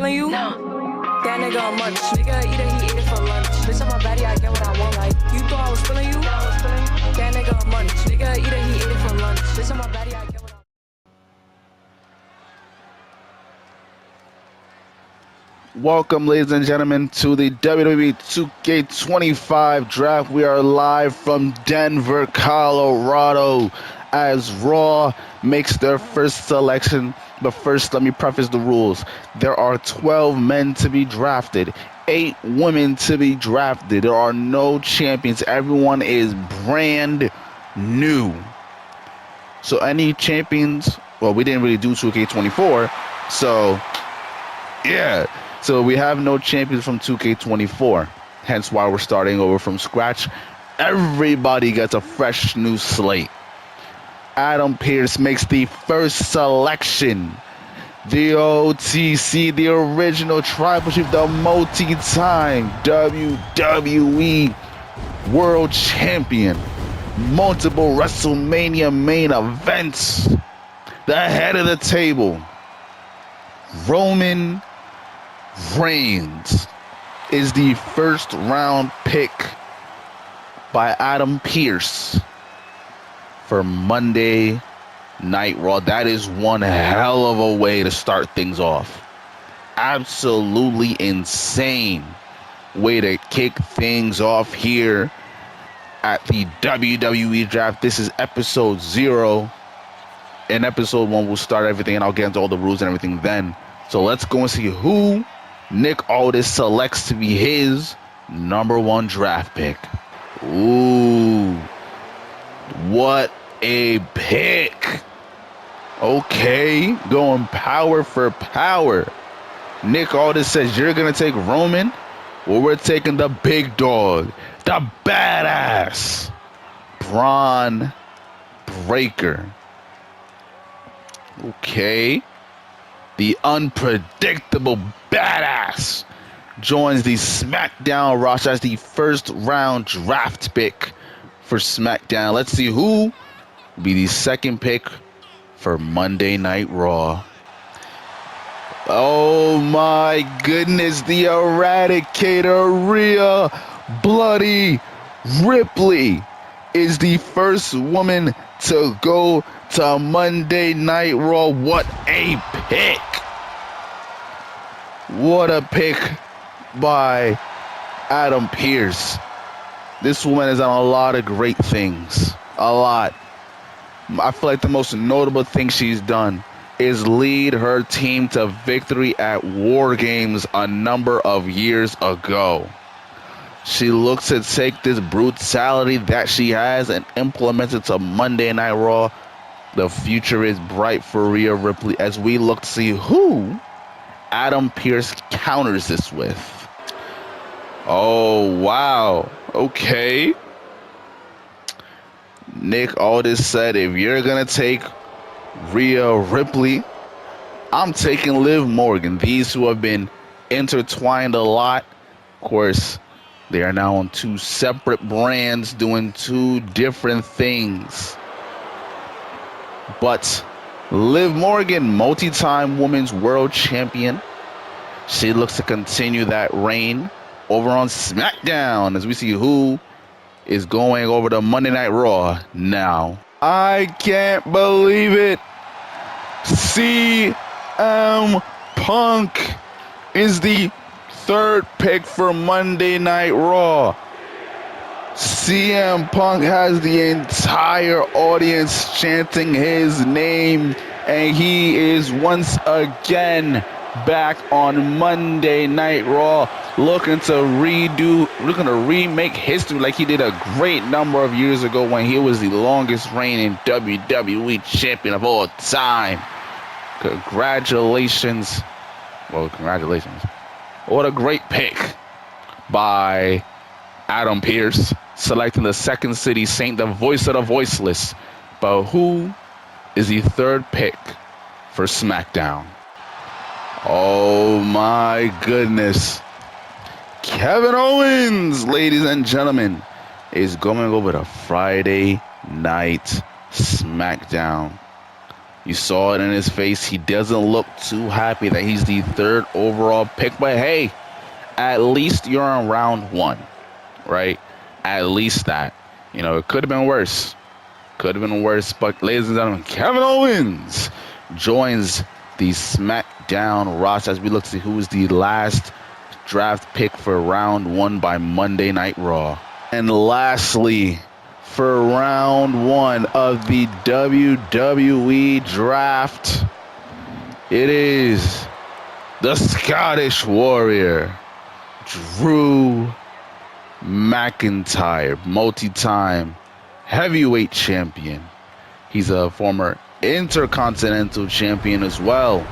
feeling you? No. That nigga a munch. Nigga eat it, he ate it for lunch. Bitch, on my body, I get what I want. Like, you thought I was feeling you? That nigga a munch. Nigga eat it, he ate it for lunch. Bitch, on my body, I get what I want. Welcome, ladies and gentlemen, to the WWE 2K25 draft. We are live from Denver, Colorado, as Raw makes their first selection. But first, let me preface the rules. There are 12 men to be drafted, 8 women to be drafted. There are no champions. Everyone is brand new. So any champions, well, we didn't really do 2K24, so yeah. So we have no champions from 2K24, hence why we're starting over from scratch. Everybody gets a fresh new slate. Adam Pearce makes the first selection. The OTC, the original tribal chief, the multi-time WWE World Champion, multiple WrestleMania main events, the head of the table, Roman Reigns is the first round pick by Adam Pearce for Monday Night Raw. That is one hell of a way to start things off. Absolutely insane way to kick things off here at the WWE draft. This is episode 0. In episode 1, we'll start everything and I'll get into all the rules and everything then. So let's go and see who Nick Aldis selects to be his #1 draft pick. Ooh, what a pick. Okay, going power for power. Nick Aldis says, you're going to take Roman? Well, we're taking the big dog, the badass, Braun Breaker. Okay. The unpredictable badass joins the SmackDown roster as the first round draft pick for SmackDown. Let's see who will be the second pick for Monday Night Raw. Oh my goodness, the Eradicator, Rhea Bloody Ripley, is the first woman to go to Monday Night Raw. What a pick. What a pick by Adam Pearce. This woman has done a lot of great things. A lot. I feel like the most notable thing she's done is lead her team to victory at War Games a number of years ago. She looks to take this brutality that she has and implement it to Monday Night Raw. The future is bright for Rhea Ripley as we look to see who Adam Pearce counters this with. Oh, wow. Okay. Nick Aldis said, if you're going to take Rhea Ripley, I'm taking Liv Morgan. These two have been intertwined a lot. Of course, they are now on 2 separate brands doing 2 different things. But Liv Morgan, multi-time women's world champion. She looks to continue that reign over on SmackDown as we see who is going over to Monday Night Raw now. I can't believe it. CM Punk is the 3rd pick for Monday Night Raw. CM Punk has the entire audience chanting his name, and he is once again back on Monday Night Raw, looking to remake history like he did a great number of years ago when he was the longest reigning WWE champion of all time. Congratulations. Well, congratulations. What a great pick by Adam Pearce, selecting the Second City Saint, the voice of the voiceless. But who is the 3rd pick for SmackDown? Oh my goodness. Kevin Owens, ladies and gentlemen, is going over to Friday Night SmackDown. You saw it in his face. He doesn't look too happy that he's the 3rd overall pick. But hey, at least you're on round 1, right? At least that. You know, it could have been worse. Could have been worse. But ladies and gentlemen, Kevin Owens joins the SmackDown roster as we look to see who is the last draft pick for round 1 by Monday Night Raw. And lastly, for round 1 of the WWE draft, it is the Scottish Warrior, Drew McIntyre, multi-time heavyweight champion. He's a former Intercontinental champion as well.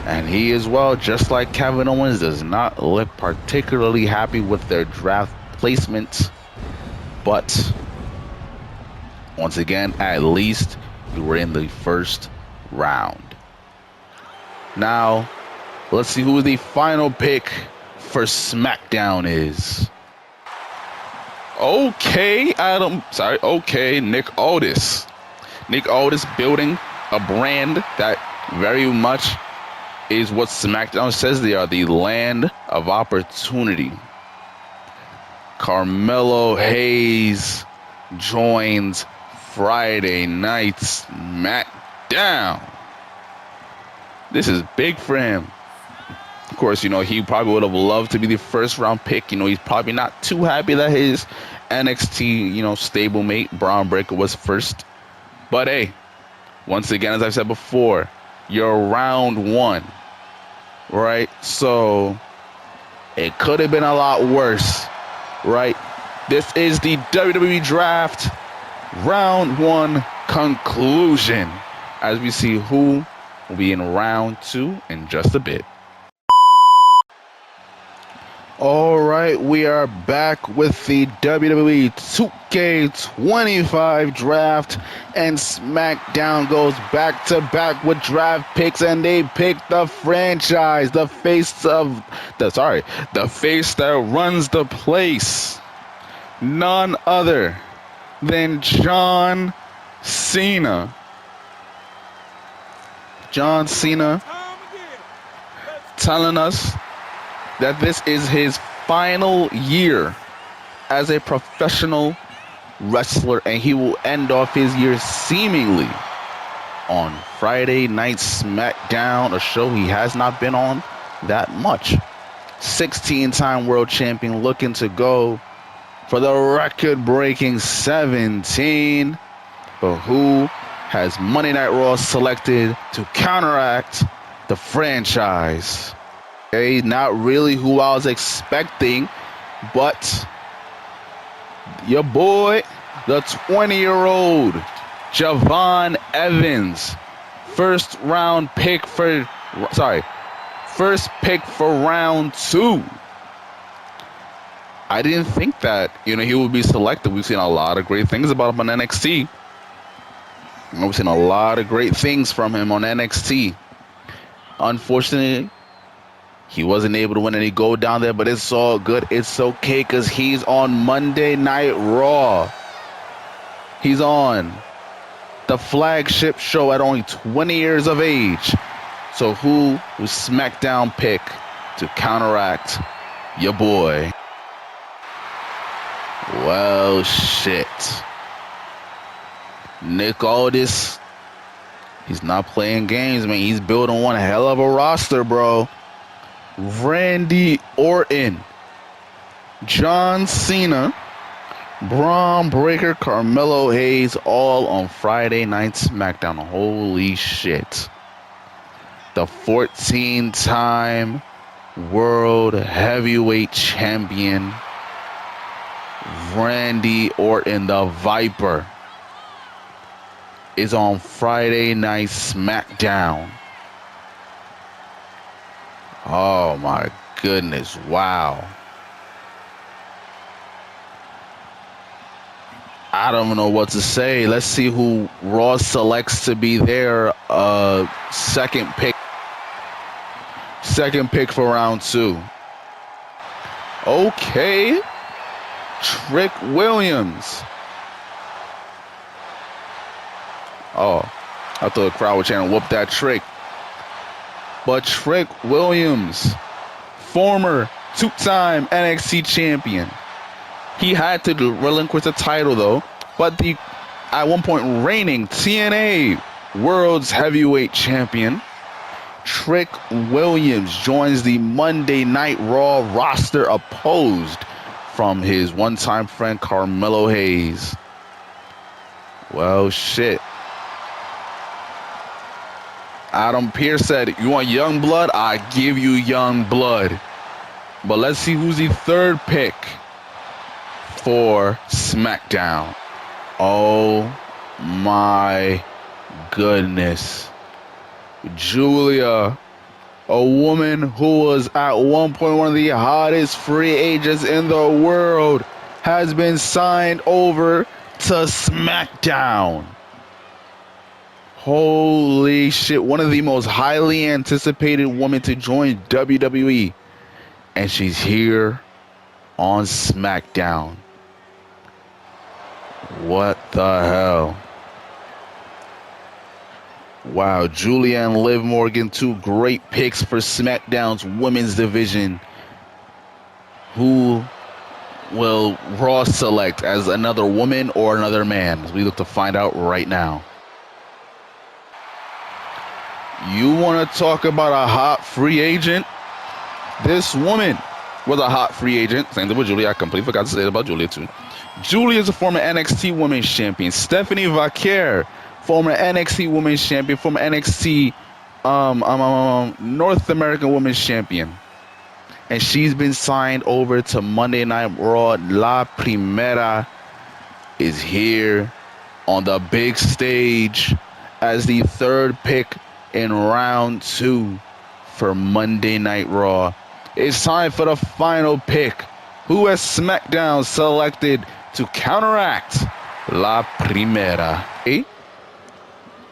And he as well, just like Kevin Owens, does not look particularly happy with their draft placement. But once again, at least we were in the 1st round. Now, let's see who the final pick for SmackDown is. Okay, Nick Aldis. Nick Aldis building a brand that very much is what SmackDown says they are, the land of opportunity. Carmelo Hayes joins Friday Night SmackDown. This is big for him. Of course, you know, he probably would have loved to be the 1st round pick. You know, he's probably not too happy that his NXT, you know, stablemate, Braun Breaker, was 1st. But hey, once again, as I've said before, you're round 1, right? So it could have been a lot worse, right? This is the WWE Draft round 1 conclusion as we see who will be in round 2 in just a bit. All right, we are back with the WWE 2K25 draft, and SmackDown goes back to back with draft picks, and they pick the franchise, the face that runs the place, none other than John Cena. John Cena telling us that this is his final year as a professional wrestler, and he will end off his year seemingly on Friday Night SmackDown, a show he has not been on that much. 16-time world champion looking to go for the record-breaking 17, but who has Monday Night Raw selected to counteract the franchise? Okay, not really who I was expecting, but your boy, the 20-year-old Javon Evans, first pick for round 2. I didn't think that, you know, he would be selected. We've seen a lot of great things about him on NXT. We've seen a lot of great things from him on NXT. Unfortunately, he wasn't able to win any gold down there, but it's all good. It's okay because he's on Monday Night Raw. He's on the flagship show at only 20 years of age. So who was SmackDown pick to counteract your boy? Well, shit. Nick Aldis, he's not playing games, man. He's building one hell of a roster, bro. Randy Orton, John Cena, Braun Breaker, Carmelo Hayes, all on Friday Night SmackDown. Holy shit. The 14-time World Heavyweight Champion, Randy Orton, the Viper, is on Friday Night SmackDown. Oh my goodness, wow. I don't know what to say. Let's see who Raw selects to be their second pick for round 2. Okay. Trick Williams. Oh, I thought the crowd was trying to whoop that Trick. But Trick Williams, former two-time NXT champion. He had to relinquish the title, though. But the, at one point, reigning TNA World's Heavyweight Champion, Trick Williams joins the Monday Night Raw roster opposed from his one-time friend Carmelo Hayes. Well, shit. Adam Pearce said, you want young blood? I give you young blood. But let's see who's the third pick for SmackDown. Oh my goodness. Julia, a woman who was at one point one of the hottest free agents in the world, has been signed over to SmackDown. Holy shit, one of the most highly anticipated women to join WWE. And she's here on SmackDown. What the hell? Wow, Julia and Liv Morgan, two great picks for SmackDown's women's division. Who will Raw select as another woman or another man? As we look to find out right now. You want to talk about a hot free agent? This woman was a hot free agent. Same thing with Julia. I completely forgot to say it about Julia too. Julia is a former NXT Women's Champion. Stephanie Vaquer, former NXT Women's Champion, former NXT North American Women's Champion. And she's been signed over to Monday Night Raw. La Primera is here on the big stage as the third pick in round 2 for Monday Night Raw. It's time for the final pick. Who has SmackDown selected to counteract La Primera?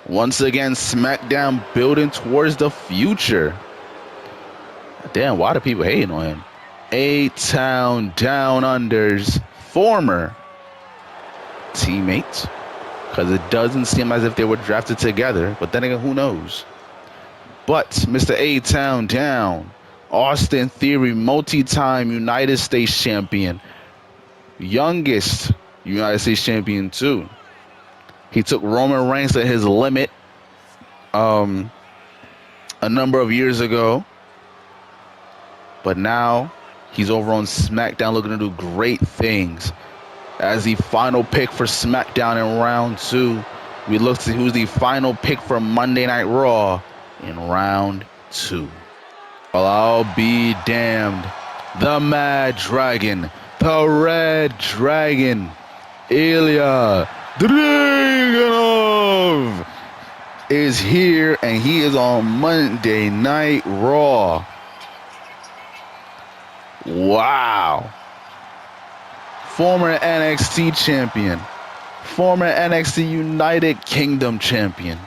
Once again, SmackDown building towards the future. Damn, why do people hating on him? A-Town Down Under's former teammates. Because it doesn't seem as if they were drafted together. But then again, who knows? But Mr. A-Town Down, Austin Theory, multi-time United States champion. Youngest United States champion too. He took Roman Reigns to his limit a number of years ago. But now he's over on SmackDown looking to do great things. As the final pick for SmackDown in round 2, we look to see who's the final pick for Monday Night Raw in round 2. Well, I'll be damned. The Mad Dragon, the Red Dragon, Ilya Dragunov is here, and he is on Monday Night Raw. Wow. Former NXT champion, former NXT United Kingdom champion,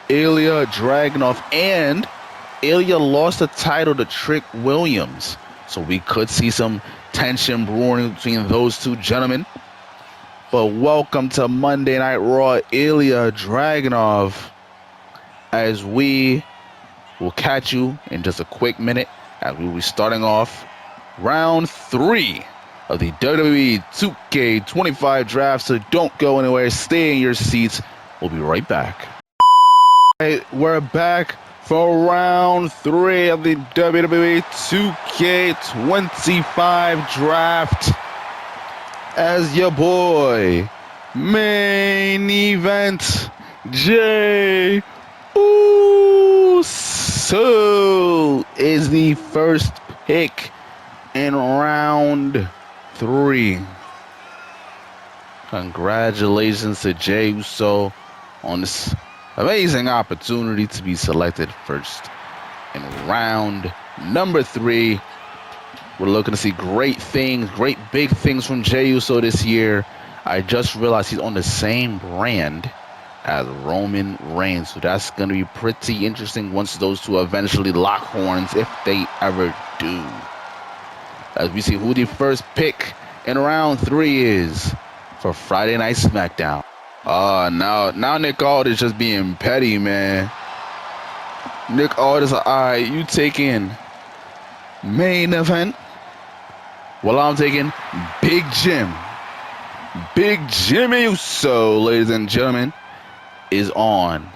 Ilya Dragunov, and Ilya lost the title to Trick Williams. So we could see some tension brewing between those two gentlemen. But welcome to Monday Night Raw, Ilya Dragunov, as we will catch you in just a quick minute as we will be starting off round 3 of the WWE 2K25 draft. So don't go anywhere. Stay in your seats. We'll be right back. Hey, we're back for round 3 of the WWE 2K25 draft. As your boy, main event, Jey Uso is the first pick in round 3. Congratulations to Jey Uso on this amazing opportunity to be selected first in round number 3. We're looking to see great things, great big things from Jey Uso this year. I just realized he's on the same brand as Roman Reigns, so that's going to be pretty interesting once those two eventually lock horns, if they ever do. As we see who the first pick in round 3 is for Friday Night SmackDown. Now Nick Aldis just being petty, man. Nick Aldis, all right, you taking main event. Well, I'm taking Big Jim. Big Jimmy Uso, ladies and gentlemen, is on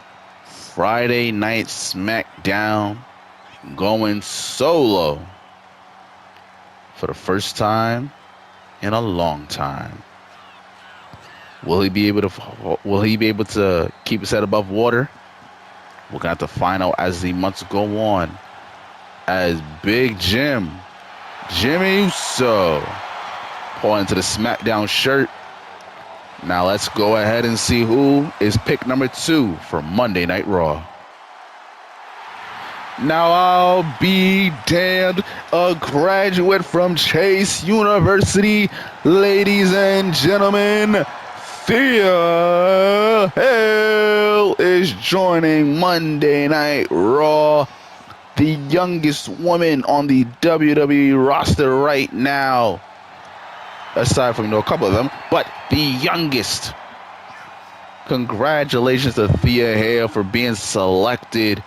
Friday Night SmackDown, going solo for the first time in a long time. Will he be able to keep his head above water? We're gonna have to find out as the months go on. As Big Jimmy Uso pulling into the SmackDown shirt. Now let's go ahead and see who is pick number 2 for Monday Night Raw. Now I'll be damned, a graduate from Chase University, ladies and gentlemen, Thea Hale is joining Monday Night Raw, the youngest woman on the WWE roster right now. Aside from, a couple of them, but the youngest. Congratulations to Thea Hale for being selected.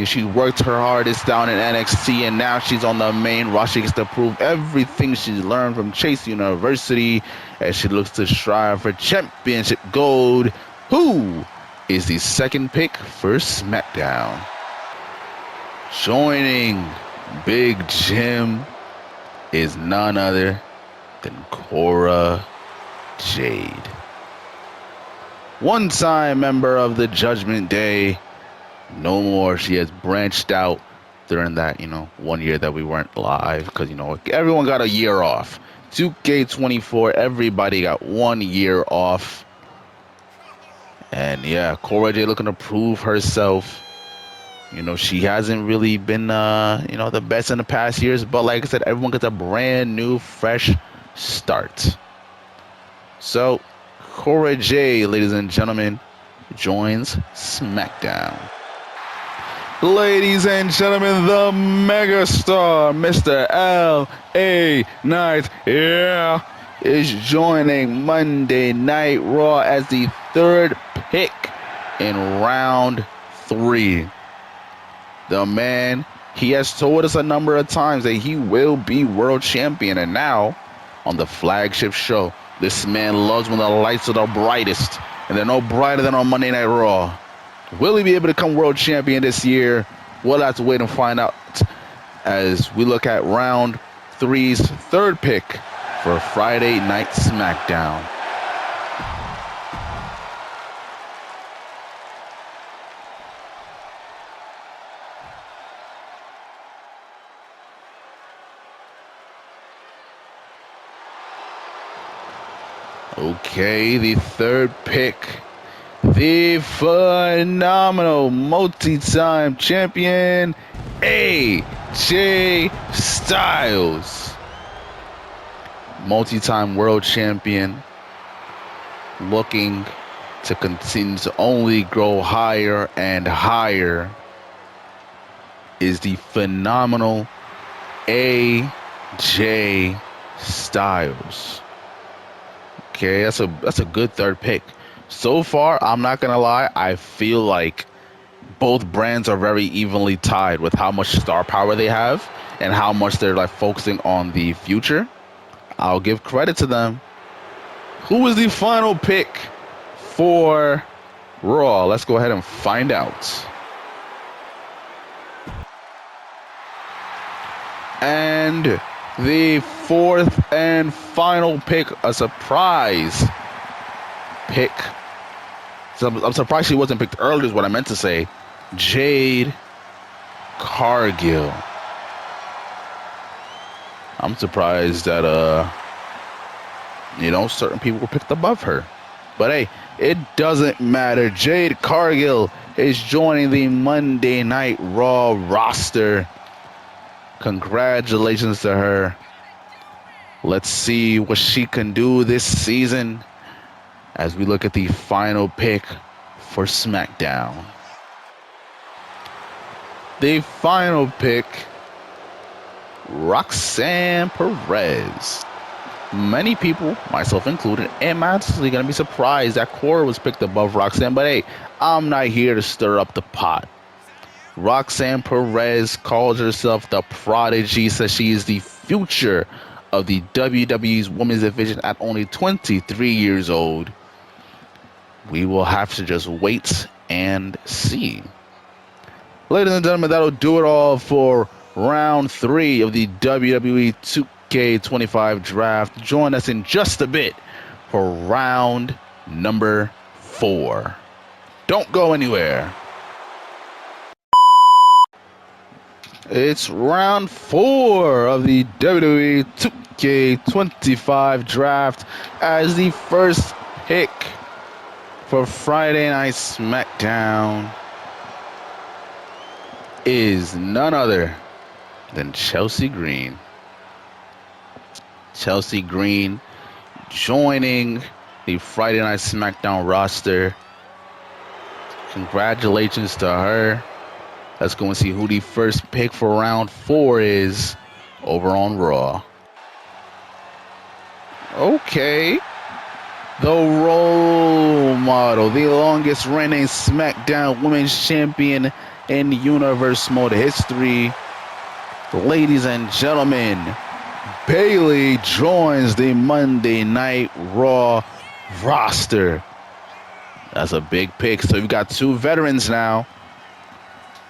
She worked her hardest down in NXT, and now she's on the main roster. She gets to prove everything she's learned from Chase University as she looks to strive for championship gold. Who is the second pick for SmackDown? Joining Big Jim is none other than Cora Jade. One-time member of the Judgment Day. No more. She has branched out during that, 1 year that we weren't live because, everyone got a year off. 2K24, everybody got 1 year off. And yeah, Cora Jade looking to prove herself. She hasn't really been, the best in the past years. But like I said, everyone gets a brand new, fresh start. So, Cora Jade, ladies and gentlemen, joins SmackDown. Ladies and gentlemen, the megastar, Mr. L.A. Knight, is joining Monday Night Raw as the third pick in round 3. The man, he has told us a number of times that he will be world champion, and now on the flagship show, this man loves when the lights are the brightest, and they're no brighter than on Monday Night Raw. Will he be able to become world champion this year? We'll have to wait and find out as we look at round 3's third pick for Friday Night SmackDown. Okay, the third pick. The phenomenal multi-time champion, AJ Styles. Multi-time world champion, looking to continue to only grow higher and higher, is the phenomenal AJ Styles. Okay, that's a good third pick. So far, I'm not going to lie, I feel like both brands are very evenly tied with how much star power they have and how much they're focusing on the future. I'll give credit to them. Who is the final pick for Raw? Let's go ahead and find out. And the fourth and final pick, a surprise pick. I'm surprised she wasn't picked earlier is what I meant to say. Jade Cargill. I'm surprised that, certain people were picked above her. But hey, it doesn't matter. Jade Cargill is joining the Monday Night Raw roster. Congratulations to her. Let's see what she can do this season as we look at the final pick for SmackDown. The final pick, Roxanne Perez. many people, myself included, am actually going to be surprised that Cora was picked above Roxanne. But hey, I'm not here to stir up the pot. Roxanne Perez calls herself the prodigy, says she is the future of the WWE's women's division at only 23 years old. We will have to just wait and see. Ladies and gentlemen, that'll do it all for round 3 of the WWE 2K25 draft. Join us in just a bit for round number 4. Don't go anywhere. It's round 4 of the WWE 2K25 draft, as the first pick for Friday Night SmackDown is none other than Chelsea Green. Chelsea Green joining the Friday Night SmackDown roster. Congratulations to her. Let's go and see who the first pick for round 4 is over on Raw. Okay. The role model, the longest reigning SmackDown Women's Champion in Universe Mode history. Ladies and gentlemen, Bayley joins the Monday Night Raw roster. That's a big pick. So we've got 2 veterans now.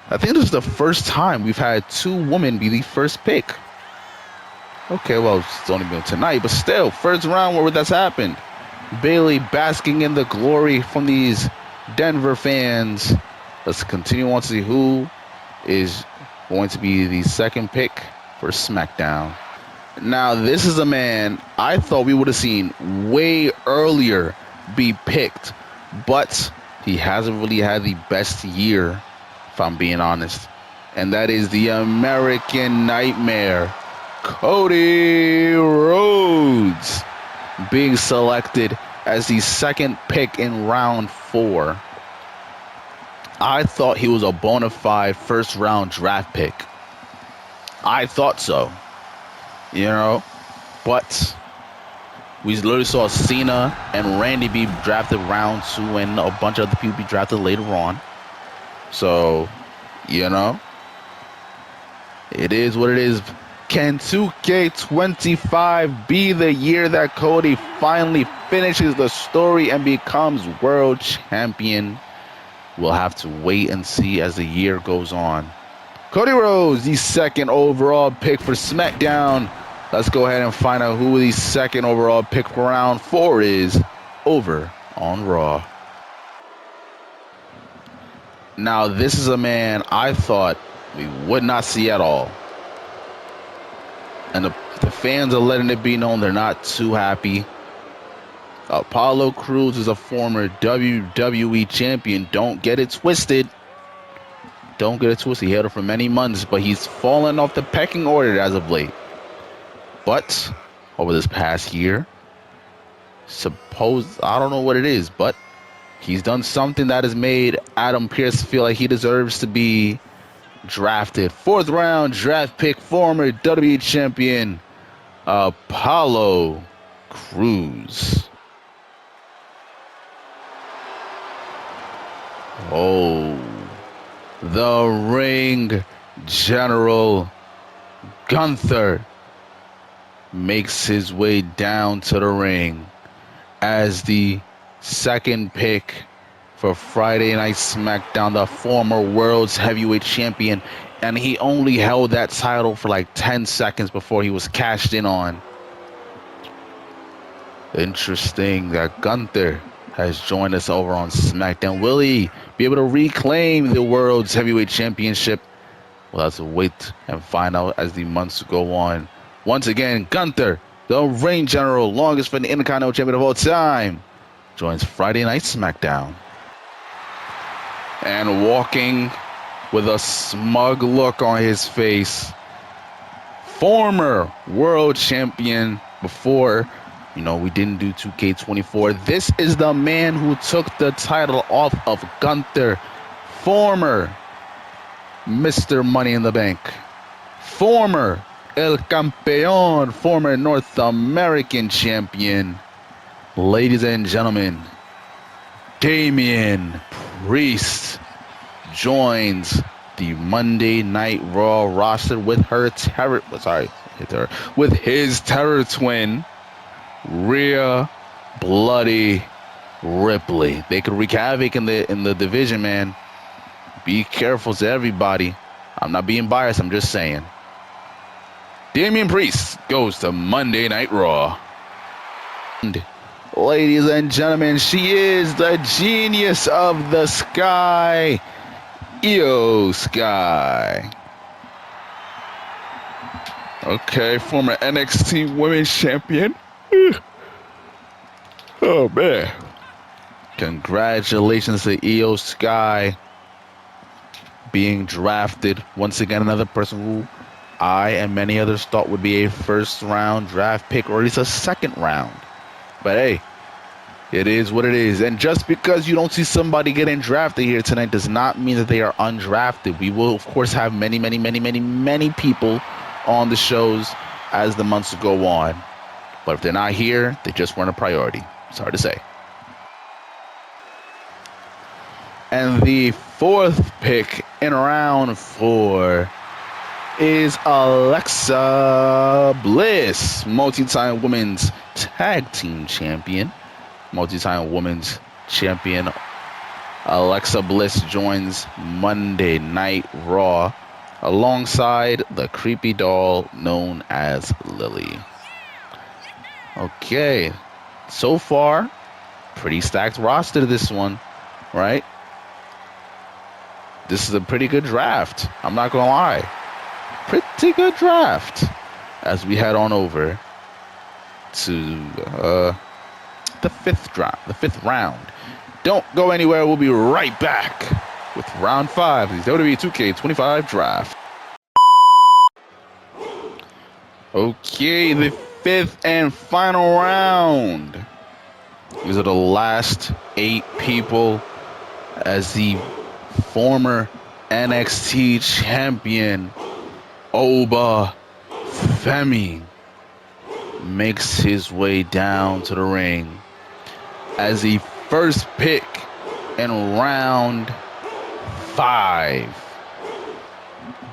I think this is the first time we've had 2 women be the first pick. Okay, well, it's only been tonight, but still, first round where that's happened. Bayley basking in the glory from these Denver fans. Let's continue on to see who is going to be the second pick for SmackDown. Now, this is a man I thought we would have seen way earlier be picked, but he hasn't really had the best year, if I'm being honest. And that is the American Nightmare, Cody Rhodes, being selected as the second pick in round 4. I thought he was a bona fide first round draft pick. I thought so. You know, but we literally saw Cena and Randy be drafted round 2 and a bunch of other people be drafted later on. So, you know, it is what it is. Can 2K25 be the year that Cody finally finishes the story and becomes world champion? We'll have to wait and see as the year goes on. Cody Rhodes, the second overall pick for SmackDown. Let's go ahead and find out who the second overall pick for round 4 is over on Raw. Now, this is a man I thought we would not see at all. And the fans are letting it be known they're not too happy. Apollo Crews is a former WWE champion. Don't get it twisted. Don't get it twisted. He held it for many months, but he's fallen off the pecking order as of late. But over this past year, I don't know what it is, but he's done something that has made Adam Pearce feel like he deserves to be drafted. 4th round draft pick, former WWE champion, Apollo Crews. Oh, the ring general Gunther makes his way down to the ring as the second pick for Friday Night SmackDown, the former World's Heavyweight Champion, and he only held that title for like 10 seconds before he was cashed in on. Interesting that Gunther has joined us over on SmackDown. Will he be able to reclaim the World's Heavyweight Championship? We'll have to wait and find out as the months go on. Once again, Gunther, the ring general, longest reigning Intercontinental Champion of all time, joins Friday Night SmackDown. And walking with a smug look on his face, former world champion before, we didn't do 2K24. This is the man who took the title off of Gunther, former Mr. Money in the Bank, former El Campeón, former North American champion. Ladies and gentlemen, Damian Priest joins the Monday Night Raw roster with with his terror twin, Rhea Bloody Ripley. They could wreak havoc in the division, man. Be careful to everybody. I'm not being biased, I'm just saying. Damian Priest goes to Monday Night Raw. And ladies and gentlemen, she is the genius of the sky, Io Sky. Okay, former NXT Women's Champion. Oh, man. Congratulations to Io Sky being drafted. Once again, another person who I and many others thought would be a first-round draft pick, or at least a second-round. But hey, it is what it is. And just because you don't see somebody getting drafted here tonight does not mean that they are undrafted. We will, of course, have many people on the shows as the months go on. But if they're not here, they just weren't a priority. It's hard to say. And the fourth pick in round 4 is Alexa Bliss, multi-time women's tag team champion. Multi-time women's champion Alexa Bliss joins Monday Night Raw alongside the creepy doll known as Lily. Okay, so far, pretty stacked roster this one, right? This is a pretty good draft. I'm not gonna lie. Pretty good draft. As we head on over to the fifth round. Don't go anywhere. We'll be right back with round 5 of the WWE 2K25 draft. Okay, the 5th and final round. These are the last 8 people as the former NXT champion Oba Femi makes his way down to the ring as the first pick in round 5.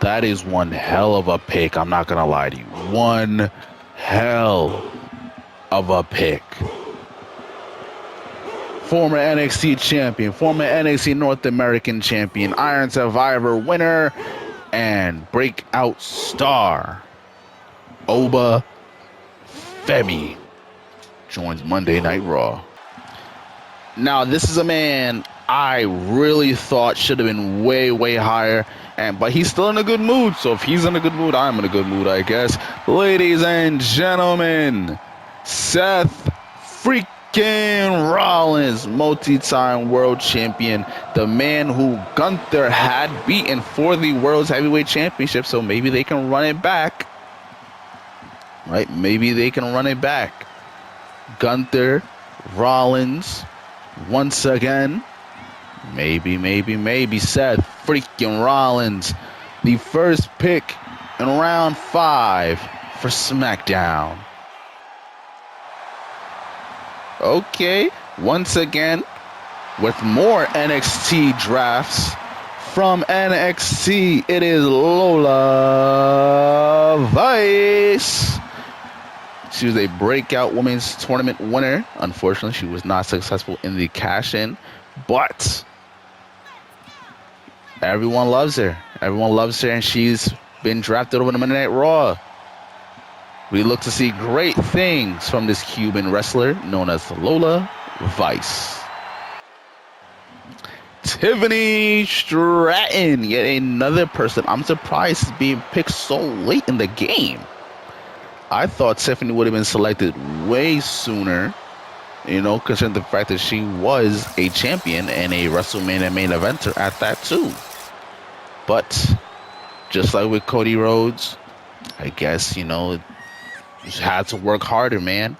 That is one hell of a pick. I'm not gonna lie to you. One hell of a pick. Former NXT champion, former NXT North American champion, Iron Survivor winner, and breakout star Oba Femi joins Monday Night Raw. Now, this is a man I really thought should have been way higher, but he's still in a good mood. So if he's in a good mood, I'm in a good mood, I guess. Ladies and gentlemen, Seth freaking Rollins, multi-time world champion, the man who Gunther had beaten for the World's Heavyweight Championship, so maybe they can run it back. Right? Maybe they can run it back. Gunther, Rollins, once again. Maybe Seth freaking Rollins, the first pick in round 5 for SmackDown. Okay, once again, with more NXT drafts from NXT, it is Lola Vice. She was a breakout women's tournament winner. Unfortunately, she was not successful in the cash-in, but everyone loves her. Everyone loves her, and she's been drafted over to Monday Night Raw. We look to see great things from this Cuban wrestler known as Lola Vice. Tiffany Stratton, yet another person I'm surprised is being picked so late in the game. I thought Tiffany would have been selected way sooner, considering the fact that she was a champion and a WrestleMania main eventer at that too. But just like with Cody Rhodes, I guess, you just had to work harder, man.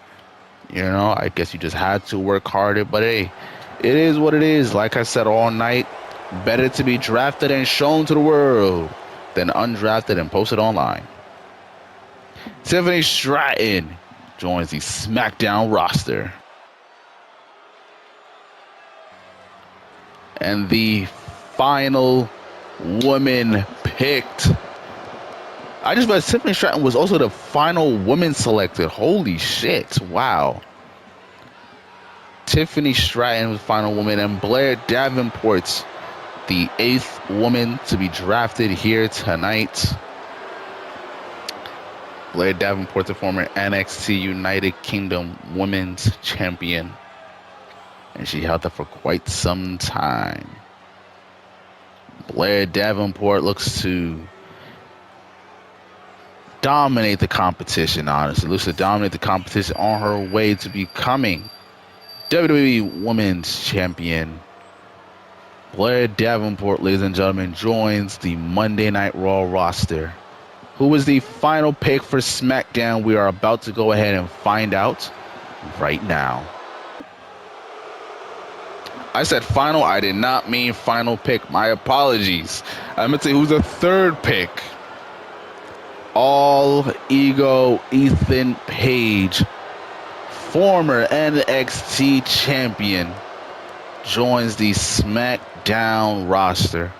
I guess you just had to work harder. But hey, it is what it is. Like I said all night, better to be drafted and shown to the world than undrafted and posted online. Tiffany Stratton joins the SmackDown roster. And the final woman picked. I just realized Tiffany Stratton was also the final woman selected. Holy shit. Wow. Tiffany Stratton was the final woman, and Blair Davenport's the 8th woman to be drafted here tonight. Blair Davenport, the former NXT United Kingdom Women's Champion. And she held that for quite some time. Blair Davenport looks to dominate the competition, honestly. Looks to dominate the competition on her way to becoming WWE Women's Champion. Blair Davenport, ladies and gentlemen, joins the Monday Night Raw roster. Who was the final pick for SmackDown? We are about to go ahead and find out right now. I said final. I did not mean final pick. My apologies. I meant to say who's the 3rd pick. All Ego Ethan Page, former NXT champion, joins the SmackDown roster.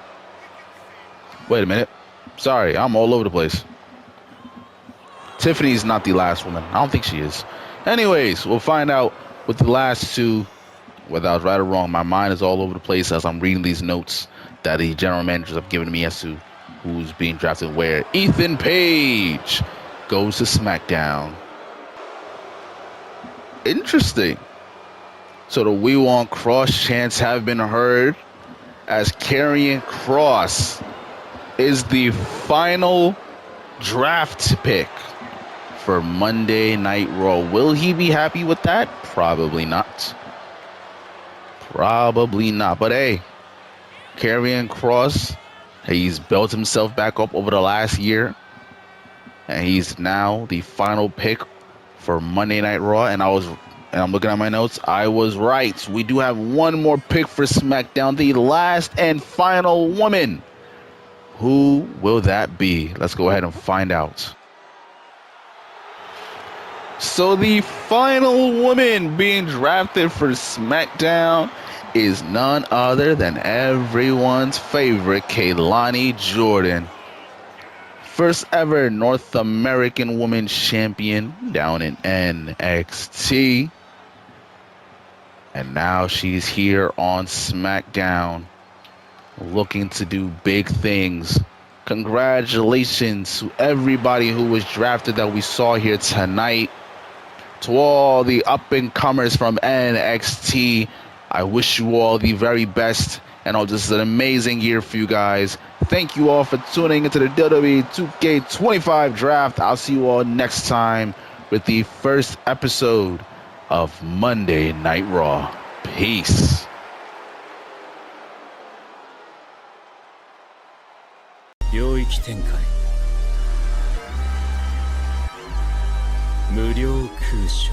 Wait a minute. Sorry, I'm all over the place. Tiffany's not the last woman. I don't think she is. Anyways, we'll find out with the last two. Whether I was right or wrong, my mind is all over the place as I'm reading these notes that the general managers have given me as to who's being drafted where. Ethan Page goes to SmackDown. Interesting. So the We Want Cross chants have been heard as Karrion Kross is the final draft pick for Monday Night Raw. Will he be happy with that? Probably not. Probably not. But hey, Karrion Kross, he's built himself back up over the last year. And he's now the final pick for Monday Night Raw. And I'm looking at my notes. I was right. We do have one more pick for SmackDown. The last and final woman. Who will that be? Let's go ahead and find out. So the final woman being drafted for SmackDown is none other than everyone's favorite Kaylani Jordan. First ever North American Women's Champion down in NXT. And now she's here on SmackDown looking to do big things. Congratulations to everybody who was drafted that we saw here tonight. To all the up-and-comers from NXT, I wish you all the very best. And this is an amazing year for you guys. Thank you all for tuning into the WWE 2K25 draft. I'll see you all next time with the first episode of Monday Night Raw. Peace. 領域展開無料空所